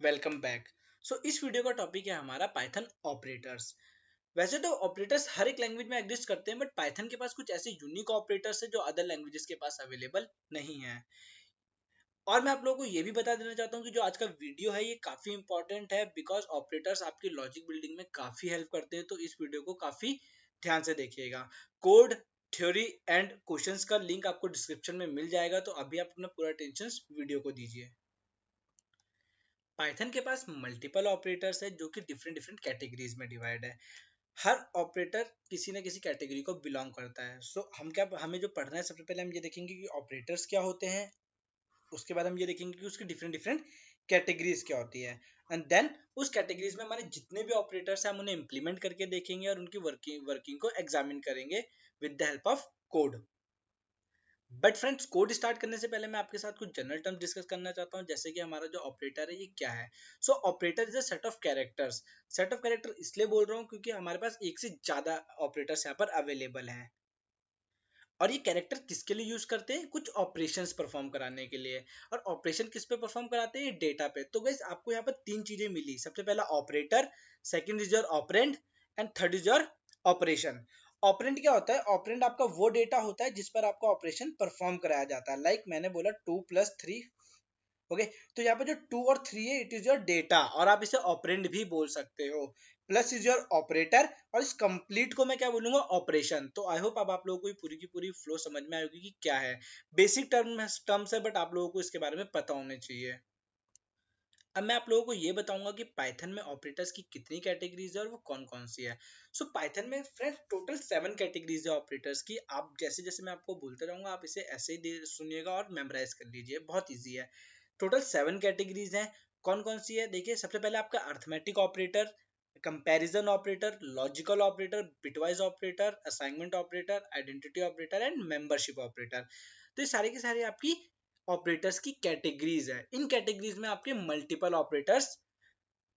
Welcome back. इस video का topic है हमारा पाइथन ऑपरेटर्स। वैसे तो ऑपरेटर्स हर एक लैंग्वेज में एग्जिस्ट करते हैं, बट पाइथन के पास कुछ ऐसे यूनिक ऑपरेटर्स है जो अदर लैंग्वेजेस के पास अवेलेबल नहीं है। और मैं आप लोगों को ये भी बता देना चाहता हूँ कि जो आज का वीडियो है ये काफी इंपॉर्टेंट है, बिकॉज ऑपरेटर्स आपकी लॉजिक बिल्डिंग में काफी हेल्प करते हैं। तो इस वीडियो को काफी ध्यान से देखिएगा। कोड, थ्योरी एंड क्वेश्चंस का लिंक आपको डिस्क्रिप्शन में मिल जाएगा, तो अभी आप अपना पूरा टेंशन वीडियो को दीजिए। पाइथन के पास मल्टीपल ऑपरेटर्स है जो कि डिफरेंट डिफरेंट कैटेगरीज में डिवाइड है। हर ऑपरेटर किसी न किसी कैटेगरी को बिलोंग करता है। हमें जो पढ़ना है, सबसे पहले हम ये देखेंगे कि ऑपरेटर्स क्या होते हैं। उसके बाद हम ये देखेंगे कि उसकी डिफरेंट डिफरेंट कैटेगरीज क्या होती है। एंड देन उस कैटेगरीज में हमारे जितने भी ऑपरेटर्स हैं हम उन्हें इम्प्लीमेंट करके देखेंगे और उनकी वर्किंग को एग्जामिन करेंगे with the help of code. But friends, code start करने से पहले मैं आपके साथ कुछ जनरल टर्म्स डिस्कस करना चाहता हूँ, जैसे कि हमारा जो ऑपरेटर है ये क्या है। Operator is a set of characters. Set of character इसलिए बोल रहा हूँ क्योंकि हमारे पास एक से ज्यादा ऑपरेटर्स यहाँ पर अवेलेबल हैं। और ये कैरेक्टर किसके लिए यूज करते हैं? कुछ ऑपरेशंस परफॉर्म कराने के लिए। और ऑपरेशन किस पे परफॉर्म कराते हैं? डेटा पे। तो गाइस, आपको यहाँ पर तीन चीजें मिली। सबसे पहला operator, second is your operand and third is your operation. Operand क्या होता है? ऑपरेंड आपका वो डेटा होता है जिस पर आपका ऑपरेशन परफॉर्म कराया जाता है। लाइक मैंने बोला 2 + 3। ओके, तो यहाँ पे जो 2 और 3 है, इट इज योर डेटा, और आप इसे ऑपरेंड भी बोल सकते हो। प्लस इज योर ऑपरेटर, और इस कंप्लीट को मैं क्या बोलूंगा? ऑपरेशन। तो आई होप अब आप लोगों को ये पूरी की पूरी फ्लो समझ में आएगी कि क्या है। बेसिक टर्म्स है, बट आप लोगों को इसके बारे में पता होने चाहिए। अब मैं आप लोगों को ये बताऊंगा कि पाइथन में ऑपरेटर्स की कितनी कैटेगरीज है और वो कौन कौन सी है। पाइथन में फ्रेंड्स टोटल 7 कैटेगरीज है ऑपरेटर्स की। आप जैसे जैसे मैं आपको बोलते रहूंगा, आप इसे ऐसे ही सुनिएगा और मेमोराइज कर लीजिए, बहुत ईजी है। टोटल 7 कैटेगरीज हैं। कौन कौन सी है देखिए। सबसे पहले आपका arithmetic operator, comparison operator, logical operator, bitwise operator, assignment operator, identity operator and membership operator. तो ये सारे के सारे आपकी ऑपरेटर्स की कैटेगरीज है। इन कैटेगरीज में आपके मल्टीपल ऑपरेटर्स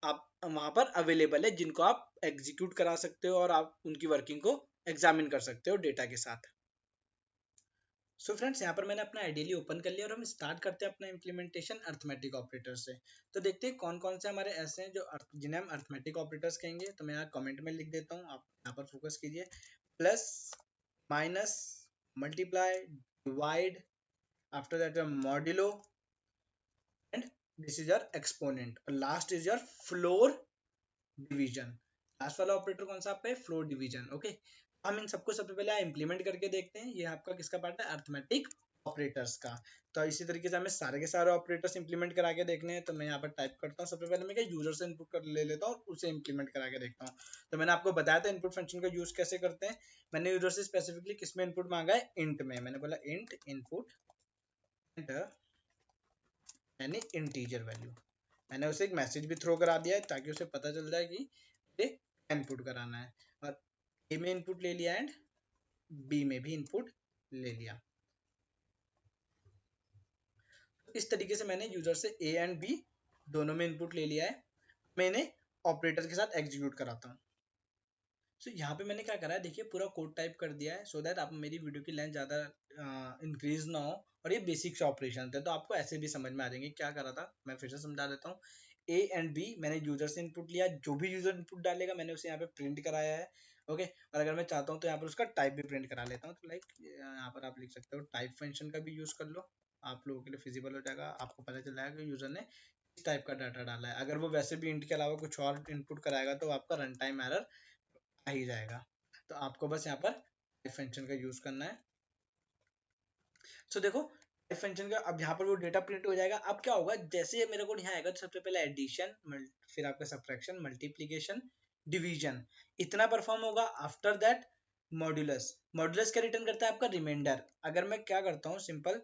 आप वहां पर अवेलेबल है, जिनको आप एग्जीक्यूट करा सकते हो और आप उनकी वर्किंग को एग्जामिन कर सकते हो डेटा के साथ। फ्रेंड्स, यहाँ पर मैंने अपना आइडियली ओपन कर लिया और हम स्टार्ट करते हैं अपना इम्प्लीमेंटेशन अर्थमेटिक ऑपरेटर से। तो देखते हैं कौन कौन से हमारे ऐसे हैं जो जिन्हें हम अर्थमेटिक ऑपरेटर्स कहेंगे। तो मैं यहाँ कमेंट में लिख देता हूँ, आप यहाँ पर फोकस कीजिए। Plus, minus, multiply, divide, after that modulo, and this is your exponent, और last is your floor division. Last वाला ऑपरेटर कौन सा आपका है? Floor division. ओके, हम इन सबको सबसे पहले इम्प्लीमेंट करके देखते हैं। ये आपका किसका पार्ट है? अर्थमेटिक ऑपरेटर्स का। तो इसी तरीके से हमें सारे के सारे ऑपरेटर्स इंप्लीमेंट करा के देखने हैं। तो मैं यहाँ पर टाइप करता हूँ, सबसे पहले मैं क्या यूजर से इनपुट कर ले लेता हूँ और उसे इंप्लीमेंट करा के देखता हूँ। तो मैंने आपको बताया था इनपुट फंक्शन का यूज कैसे करते हैं। मैंने यूजर से स्पेसिफिकली किसमें इनपुट मांगा है? इंट में। मैंने बोला इंट इनपुट यानी इंटीजर वैल्यू। मैंने उसे एक मैसेज भी थ्रो करा दिया है ताकि उसे पता चल जाए कि ये इनपुट कराना है। और ए में इनपुट ले लिया एंड बी में भी इनपुट ले लिया। इस तरीके से मैंने यूजर से ए एंड बी दोनों में इनपुट ले लिया है। मैं इन्हें ऑपरेटर के साथ एग्जीक्यूट कराता हूँ। यहाँ पे मैंने क्या करा है देखिए, पूरा कोड टाइप कर दिया है, सो दैट आप मेरी वीडियो की लेंथ ज़्यादा इंक्रीज ना हो। और ये बेसिक से ऑपरेशन थे, तो आपको ऐसे भी समझ में आ जाएंगे क्या करा था। मैं फिर से समझा देता हूँ। ए एंड बी मैंने यूजर से इनपुट लिया, जो भी यूजर इनपुट डालेगा मैंने उसे यहाँ पे प्रिंट कराया है। ओके, और अगर मैं चाहता हूँ तो यहाँ पर उसका टाइप भी प्रिंट करा लेता हूँ। तो लाइक यहाँ पर आप लिख सकते हो टाइप फंक्शन का भी यूज कर लो, आप लोगों के लिए फिजिबल हो जाएगा। आपको पता चल जाएगा कि यूजर ने किस टाइप का डाटा डाला है। अगर वो वैसे भी इंट के अलावा कुछ और इनपुट कराएगा तो आपका रन टाइम एरर आ ही जाएगा। तो आपको बस यहाँ पर फंक्शन का यूज करना है। देखो, फंक्शन का अब यहाँ पर वो डेटा प्रिंट हो जाएगा। अब क्या होगा, जैसे ये मेरे को यहाँ आएगा तो सबसे पहले एडिशन, फिर आपका सब्ट्रैक्शन, मल्टीप्लीकेशन, डिवीजन, इतना परफॉर्म होगा। After that modulus. मॉड्यूलस क्या रिटर्न करता है? आपका रिमाइंडर। अगर मैं क्या करता हूँ, सिंपल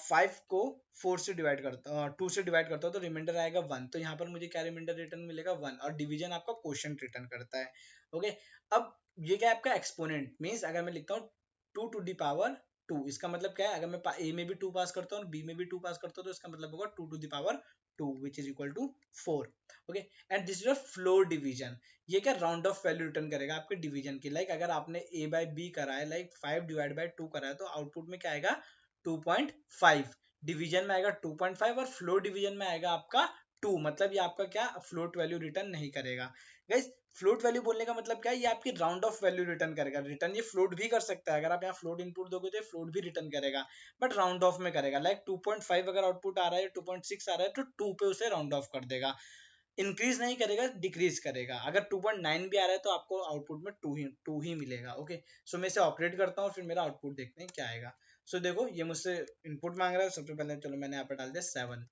5 को 4 से डिवाइड करता हूँ, 2 से डिवाइड करता हूँ, तो रिमाइंडर आएगा 1। तो यहाँ पर मुझे क्या रिमाइंडर रिटर्न मिलेगा? 1। और डिवीजन आपका क्वोशिएंट रिटर्न करता है। ओके, अब ये क्या है आपका एक्सपोनेंट। मींस अगर मैं लिखता हूँ 2 to the power 2, इसका मतलब क्या है? अगर मैं ए में भी 2 पास करता हूँ, बी में भी 2 पास करता हूँ, तो इसका मतलब होगा 2 to the power 2, which is equal to 4। Okay, and this is a floor division. ये क्या राउंड ऑफ वैल्यू रिटर्न करेगा आपके डिवीजन की। लाइक अगर आपने ए बाय बी करा है, लाइक 5/2 करा है, तो आउटपुट में क्या आएगा? 2.5। डिवीजन में आएगा 2.5 और फ्लोर डिवीजन में आएगा आपका 2, मतलब ये आपका क्या फ्लोट वैल्यू रिटर्न नहीं करेगा। गाइस फ्लोट वैल्यू बोलने का मतलब क्या है, ये आपकी राउंड ऑफ वैल्यू रिटर्न करेगा। रिटर्न ये फ्लोट भी कर सकता है, अगर आप यहाँ फ्लोट इनपुट दोगे तो फ्लोट भी रिटर्न करेगा, बट राउंड ऑफ में करेगा। लाइक 2.5 अगर आउटपुट आ रहा है, 2.6 आ रहा है, तो 2 पे उसे राउंड ऑफ कर देगा, इंक्रीज नहीं करेगा, डिक्रीज करेगा। अगर 2.9 भी आ रहा है तो आपको आउटपुट में 2 ही मिलेगा। ओके, सो मैं इसे ऑपरेट करता हूँ, फिर मेरा आउटपुट देखते हैं क्या आएगा। सो देखो ये मुझसे इनपुट मांग रहा है, सबसे पहले चलो मैंने यहाँ पे डाल दिया 7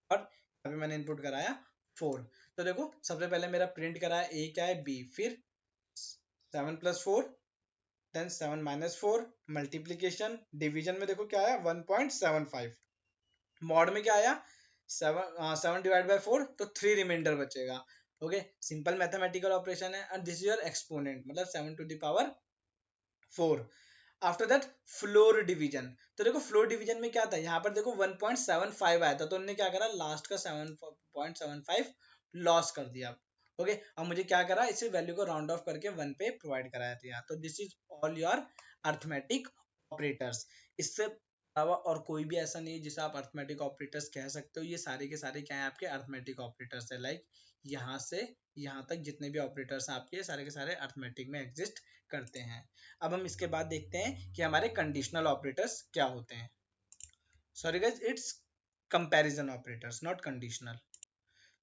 और यहाँ पे मैंने इनपुट कराया 4। तो देखो सबसे पहले मेरा प्रिंट कराया ए क्या है बी, फिर 7+4, देन 7-4, मल्टीप्लीकेशन, डिवीजन में देखो क्या आया 1.75, मॉड में क्या आया 7/4, तो 3 रिमाइंडर बचेगा। ओके, सिंपल मैथमेटिकल ऑपरेशन है, and this is your exponent, मतलब 7⁴। आफ्टर दैट फ्लोर डिवीजन, तो देखो फ्लोर डिवीजन में क्या था, यहाँ पर देखो 1.75 आया था, तो उन्होंने क्या करा लास्ट का 7.75 लॉस कर दिया। ओके, अब मुझे क्या करा, इसे वैल्यू को राउंड ऑफ करके 1 पे प्रोवाइड कराया था। तो this is all your arithmetic operators. इससे अलावा और कोई भी ऐसा नहीं है जिसे आप अर्थमेटिक ऑपरेटर्स कह सकते हो। ये सारे के सारे क्या है आपके अर्थमेटिक ऑपरेटर्स है। लाइक यहाँ से यहाँ तक जितने भी ऑपरेटर्स हैं आपके, सारे के सारे अर्थमेटिक में एग्जिस्ट करते हैं। अब हम इसके बाद देखते हैं कि हमारे कंडीशनल ऑपरेटर्स क्या होते हैं। Sorry guys, it's comparison operators not conditional.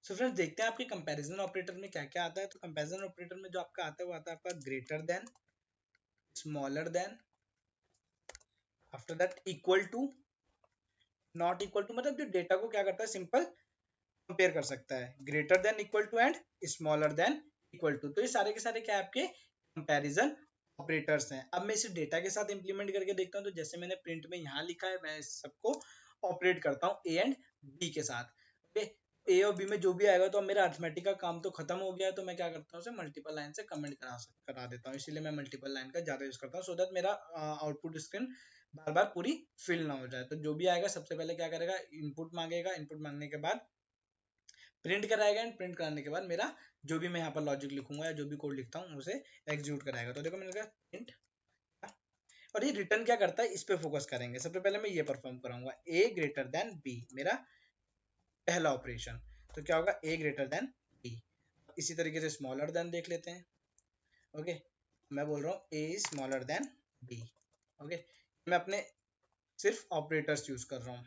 So friends देखते हैं आपके कंपैरिजन ऑपरेटर में क्या क्या आता है। तो कंपैरिजन ऑपरेटर में जो आपका आता है वो आता है आपका greater than, smaller than, after that equal to, not equal to, मतलब जो डेटा को क्या करता है सिंपल कंपेयर कर सकता है, greater than, equal to and smaller than equal to. तो ये सारे के सारे क्या है आपके कंपैरिजन ऑपरेटर्स हैं। अब मैं इसे डेटा के साथ इंप्लीमेंट करके देखता हूँ। तो जैसे मैंने प्रिंट में यहाँ लिखा है, मैं इस सबको ऑपरेट करता हूँ ए एंड बी के साथ। ओके, ए और बी में जो भी आएगा, तो अब मेरा अर्थमेटिक का काम तो खत्म हो गया है, तो मैं क्या करता हूँ उसे मल्टीपल लाइन से कमेंट करा देता हूँ। इसीलिए मैं मल्टीपल लाइन का ज्यादा यूज करता हूँ, सो दैट मेरा आउटपुट स्क्रीन बार बार पूरी फिल ना हो जाए। तो जो भी आएगा सबसे पहले क्या करेगा, इनपुट मांगेगा, इनपुट मांगने के बाद प्रिंट कराएगा, एंड प्रिंट कराने के बाद मेरा जो भी मैं यहाँ पर लॉजिक लिखूंगा या जो भी कोड लिखता हूँ उसे एग्जीक्यूट कराएगा। तो देखो मैंने कहा प्रिंट, और ये रिटर्न क्या करता है इस पे फोकस करेंगे। सबसे पहले मैं ये परफॉर्म कराऊंगा, ए ग्रेटर देन बी, मेरा पहला ऑपरेशन। तो क्या होगा, ए ग्रेटर देन बी। इसी तरीके से स्मॉलर देन देख लेते हैं। ओके, मैं बोल रहा हूँ a smaller than b. Okay, मैं अपने सिर्फ ऑपरेटर्स यूज कर रहा हूँ।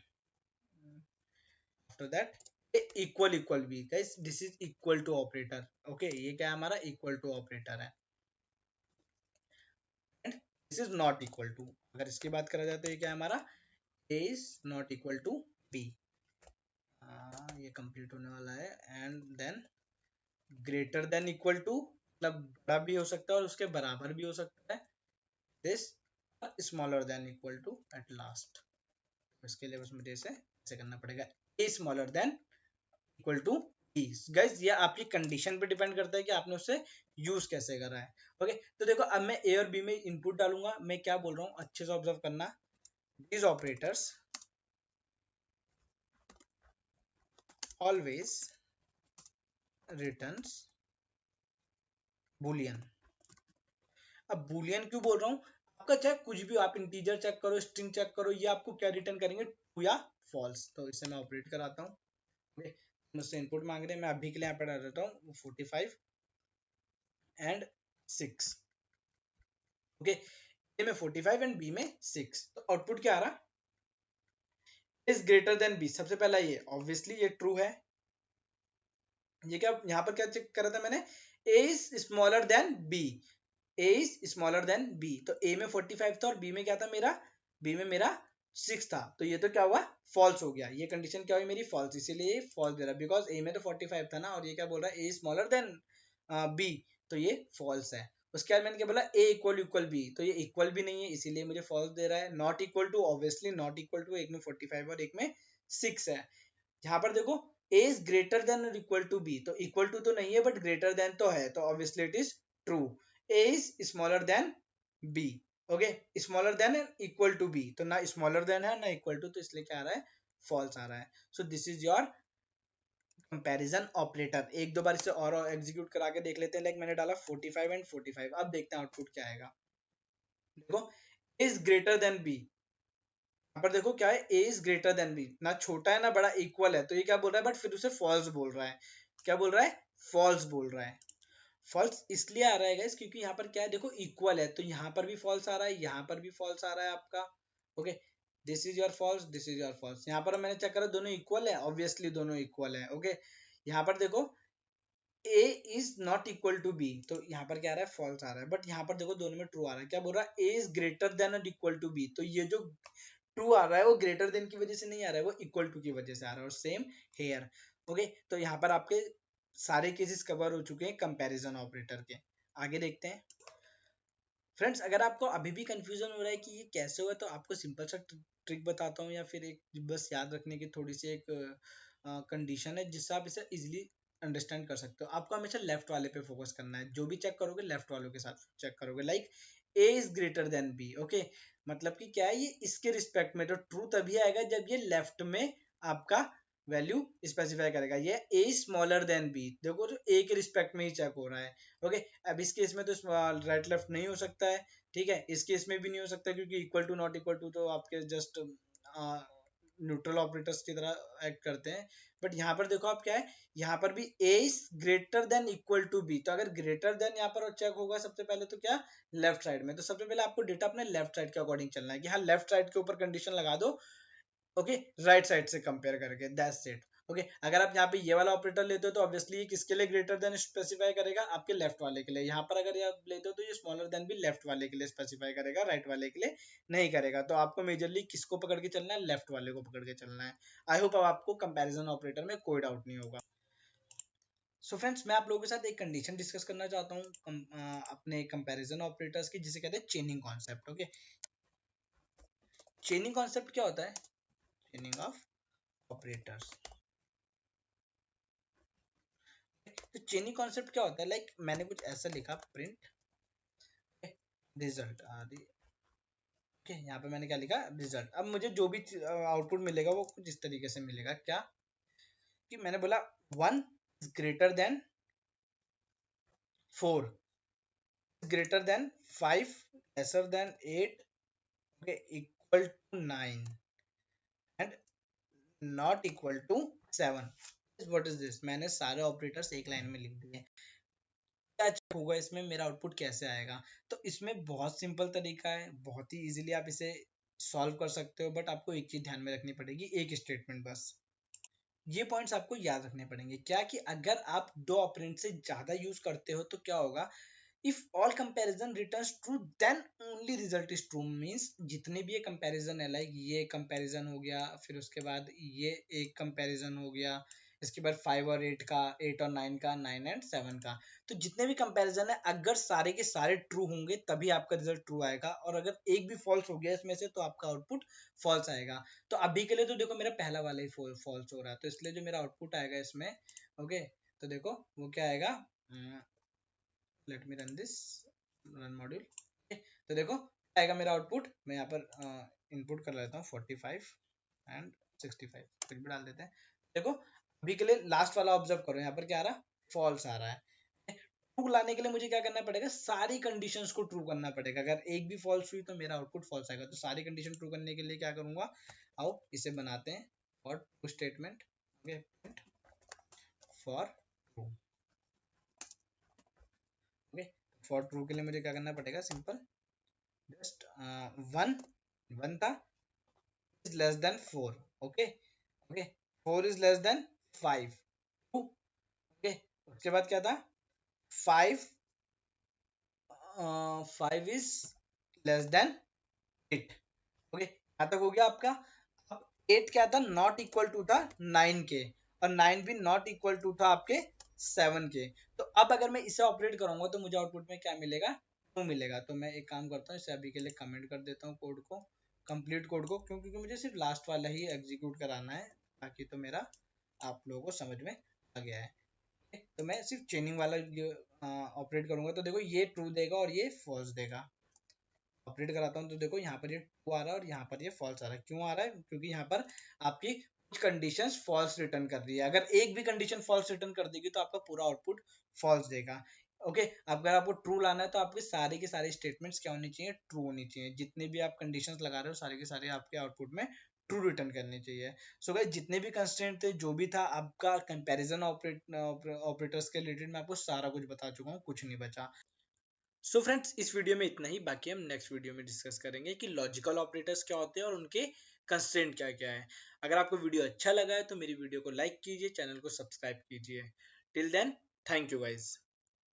After that equal equal b, guys this is equal to operator. Okay, ये क्या है हमारा इक्वल टू ऑपरेटर है, and this is not equal to. अगर इसकी बात करा जाए तो ये क्या है हमारा, A is not equal to B. ये कंप्लीट होने वाला है, and then greater than equal to, मतलब बड़ा भी हो सकता है और उसके बराबर भी हो सकता है, this smaller than equal to at last. इसके लिए बस मुझे इसे ऐसे करना पड़ेगा, A smaller than equal to B. Guys ये आपकी कंडीशन पे डिपेंड करता है कि आपने उससे यूज कैसे करा है। ओके, तो देखो अब मैं ए और बी में इनपुट डालूंगा। मैं क्या बोल रहा हूँ अच्छे से ऑब्जर्व करना, these operators always returns boolean। अब boolean क्यों बोल रहा हूँ, आपका चाहे कुछ भी हो, आप इंटीजर चेक करो, स्ट्रिंग चेक करो, ये आपको क्या रिटर्न करेंगे, ट्रू या फॉल्स। तो इसे मैं ऑपरेट कराता हूँ। मुझसे इनपुट मांग रहे हैं, मैं अभी के लिए यहाँ पे डाल देता हूँ 45 एंड 6। ओके, ए में 45 एंड बी में 6। तो आउटपुट क्या आ रहा, इज ग्रेटर देन बी। सबसे पहला ये ऑब्वियसली ये ट्रू है। ये क्या यहाँ पर क्या चेक करा था मैंने, A is smaller than B, A is smaller than B. तो ए में 45 था और बी में क्या था मेरा, बी में मेरा 6 था। तो ये तो क्या हुआ, फॉल्स हो गया। ये कंडीशन क्या हुई मेरी, फॉल्स, इसीलिए ये फॉल्स दे रहा है, बिकॉज ए में तो 45 था ना, और ये क्या बोल रहा है, ए स्मॉलर देन बी, तो ये फॉल्स है। उसके बाद मैंने क्या बोला, ए इक्वल इक्वल बी, तो ये इक्वल भी नहीं है, इसीलिए मुझे फॉल्स दे रहा है। Not equal to, obviously not equal to, एक में 45 और एक में 6 है। यहाँ पर देखो a इज ग्रेटर देन और इक्वल टू b, तो इक्वल टू तो नहीं है बट ग्रेटर देन तो है, तो obviously it is true. a is smaller than b। Okay, smaller than equal to b, तो ना स्मॉलर देन है ना इक्वल टू, तो इसलिए क्या आ रहा है, फॉल्स आ रहा है। So this is your comparison operator. एक दो बार इसे और एग्जीक्यूट करा के देख लेते हैं। लाइक मैंने डाला 45 एंड 45, अब देखते हैं आउटपुट क्या आएगा। देखो, इज ग्रेटर देन b, यहाँ पर देखो क्या है, ए इज ग्रेटर देन बी, ना छोटा है ना बड़ा, इक्वल है, तो ये क्या बोल रहा है, बट फिर उसे फॉल्स बोल रहा है। क्या बोल रहा है, फॉल्स बोल रहा है। फॉल्स इसलिए आ रहा है गाइस क्योंकि यहाँ पर क्या है, देखो इक्वल है, तो यहाँ पर भी फॉल्स आ रहा है, यहाँ पर भी फॉल्स आ रहा है आपका। Okay, this is your false, this is your false. यहाँ पर मैंने चेक करा दोनों इक्वल है, ऑब्वियसली दोनों इक्वल है। ओके, यहाँ पर देखो a is not equal to b, तो यहाँ पर क्या आ रहा है, फॉल्स आ रहा है, बट यहाँ पर देखो दोनों में ट्रू आ रहा है। क्या बोल रहा है, a इज ग्रेटर देन और इक्वल टू b, तो ये जो ट्रू आ रहा है वो ग्रेटर देन की वजह से नहीं आ रहा है, वो इक्वल टू की वजह से आ रहा है। और सेम हेयर। ओके, तो यहाँ पर आपके सारे केसेस कवर हो चुके हैं कंपैरिजन ऑपरेटर के। आगे देखते हैं फ्रेंड्स। अगर आपको अभी भी कंफ्यूजन हो रहा है कि ये कैसे हुआ, तो आपको सिंपल सा ट्रिक बताता हूँ, या फिर एक बस याद रखने की थोड़ी सी एक कंडीशन है जिससे आप इसे इजीली अंडरस्टैंड कर सकते हो। आपको हमेशा लेफ्ट वाले पे फोकस करना है, जो भी चेक करोगे लेफ्ट वालों के साथ चेक करोगे। Like a is greater than b. Okay, मतलब कि क्या है, ये इसके रिस्पेक्ट में, तो ट्रू तभी आएगा जब ये लेफ्ट में आपका वैल्यू स्पेसिफाई करेगा। ये ए स्मॉलर देन बी, देखो जो ए के रिस्पेक्ट में ही चेक हो रहा है। ओके, अब इस केस में तो राइट लेफ्ट नहीं हो सकता है, ठीक है, इस केस में भी नहीं हो सकता क्योंकि equal to not equal to तो आपके जस्ट न्यूट्रल ऑपरेटर्स की तरह एक्ट करते हैं। बट यहाँ पर देखो आप क्या है, यहाँ पर भी a is greater than equal to b, तो अगर ग्रेटर देन यहाँ पर चेक होगा सबसे पहले तो क्या, लेफ्ट साइड में, तो सबसे पहले आपको डेटा अपने लेफ्ट साइड के अकॉर्डिंग चलना है कि हाँ लेफ्ट साइड के ऊपर कंडीशन लगा दो। ओके, राइट साइड से कंपेयर करके, दैट्स इट। ओके, अगर आप यहाँ पे ये वाला ऑपरेटर लेते हो तो ऑब्वियसली ये किसके लिए ग्रेटर देन स्पेसिफाई करेगा, आपके लेफ्ट वाले के लिए। यहाँ पर अगर आप लेते हो तो ये स्मॉलर देन भी लेफ्ट वाले के लिए स्पेसिफाई करेगा, राइट वाले के लिए नहीं करेगा। तो आपको मेजरली किसको पकड़ के चलना है, लेफ्ट वाले को पकड़ के चलना है। आई होप अब आपको कंपैरिजन ऑपरेटर में कोई डाउट नहीं होगा। सो फ्रेंड्स, मैं आप लोगों के साथ एक कंडीशन डिस्कस करना चाहता हूँ अपने कंपैरिजन ऑपरेटर्स की, जिसे कहते हैं चेनिंग कॉन्सेप्ट। ओके, चेनिंग कॉन्सेप्ट क्या होता है, चेनिंग ऑफ ऑपरेटर्स। तो चेनिंग कॉन्सेप्ट क्या होता है, लाइक मैंने कुछ ऐसा लिखा, प्रिंट रिजल्ट आदि। ओके, यहाँ पे मैंने क्या लिखा, रिजल्ट। अब मुझे जो भी आउटपुट मिलेगा वो कुछ इस तरीके से मिलेगा, क्या कि मैंने बोला 1 is greater than 4, greater than 5, lesser than 8, okay, equal to 9 and not equal to 7। What is this, मैंने सारे ऑपरेटर्स एक लाइन में लिख दिए। क्या चेक होगा इसमें, मेरा आउटपुट कैसे आएगा, तो इसमें बहुत सिंपल तरीका है, बहुत ही इजीली आप इसे सॉल्व कर सकते हो। बट आपको एक चीज ध्यान में रखनी पड़ेगी, एक स्टेटमेंट बस। ये पॉइंट्स आपको याद रखने पड़ेंगे, क्या कि अगर आप दो ऑपरेंड से ज्यादा यूज करते हो तो क्या होगा, if all comparison returns true then only result is true. Means जितने भी ये कंपैरिजन है, लाइक ये कंपैरिजन हो गया, फिर उसके बाद ये एक कंपैरिजन हो गया, इसके बाद 5 और 8 का, 8 और 9 का, 9 एंड 7 का, तो जितने भी कंपैरिजन है अगर सारे के सारे ट्रू होंगे तभी आपका रिजल्ट ट्रू आएगा, और अगर एक भी फॉल्स हो गया इसमें से तो आपका आउटपुट फॉल्स आएगा। तो अभी के लिए तो देखो मेरा पहला वाला ही फॉल्स हो रहा है, तो इसलिए जो मेरा आउटपुट आएगा इसमें, ओके, तो देखो वो क्या आएगा, let me run this, run module. तो देखो आएगा मेरा आउटपुट, मैं यहाँ पर इनपुट कर लेता हूँ 45 एंड 65, कुछ भी डाल देते हैं। देखो अभी के लिए लास्ट वाला ऑब्जर्व करो, यहाँ पर क्या आ रहा है, फॉल्स आ रहा है। ट्रू लाने के लिए मुझे क्या करना पड़ेगा, सारी कंडीशंस को ट्रू करना पड़ेगा। अगर एक भी फॉल्स हुई तो मेरा आउटपुट फॉल्स आएगा, तो सारी कंडीशन ट्रू करने के लिए क्या करूंगा, आओ इसे बनाते हैं for true statement. Okay, for true. Okay, for true के लिए मुझे क्या करना पड़ेगा, सिंपल जस्ट 1 था is less than 4। Okay, okay, 4 is less than 5, true. Okay, उसके बाद क्या था, 5 5 इज लेस देन 8। ओके, यहाँ तक हो गया आपका। अब 8 क्या था, नॉट इक्वल टू था 9 के, और 9 भी नॉट इक्वल टू था आपके 7 के। तो अब अगर मैं इसे ऑपरेट करूंगा तो मुझे आउटपुट में क्या मिलेगा, 2 मिलेगा। तो मैं एक काम करता हूँ, इसे अभी के लिए कमेंट कर देता हूँ कोड को, कंप्लीट कोड को, क्योंकि मुझे सिर्फ लास्ट वाला ही एग्जीक्यूट कराना है, बाकी तो मेरा आप लोगों को समझ में आ गया है। तो मैं सिर्फ चेनिंग वाला ऑपरेट करूंगा, तो देखो ये ट्रू देगा और ये फॉल्स देगा। ऑपरेट कराता हूँ तो देखो यहाँ पर ये ट्रू आ रहा है और यहाँ पर ये फॉल्स आ रहा है। क्यों आ रहा है, क्योंकि यहाँ पर आपकी कुछ कंडीशंस फॉल्स रिटर्न कर रही है। अगर एक भी कंडीशन फॉल्स रिटर्न कर देगी तो आपका पूरा आउटपुट फॉल्स देगा। ओके, अगर आपको ट्रू लाना है तो आपके सारे के सारे स्टेटमेंट्स क्या होने चाहिए, ट्रू होनी चाहिए। जितने भी आप कंडीशंस लगा रहे हो सारे के सारे आपके आउटपुट में ट्रू रिटर्न करने चाहिए। सो गाइस, जितने भी कंस्ट्रेंट थे, जो भी था आपका कंपैरिजन ऑपरेटर्स के रिलेटेड, मैं आपको सारा कुछ बता चुका हूँ, कुछ नहीं बचा। सो फ्रेंड्स, इस वीडियो में इतना ही। बाकी हम नेक्स्ट वीडियो में डिस्कस करेंगे कि लॉजिकल ऑपरेटर्स क्या होते हैं और उनके कंस्ट्रेंट क्या क्या है। अगर आपको वीडियो अच्छा लगा है तो मेरी वीडियो को लाइक कीजिए, चैनल को सब्सक्राइब कीजिए। Till then, thank you guys.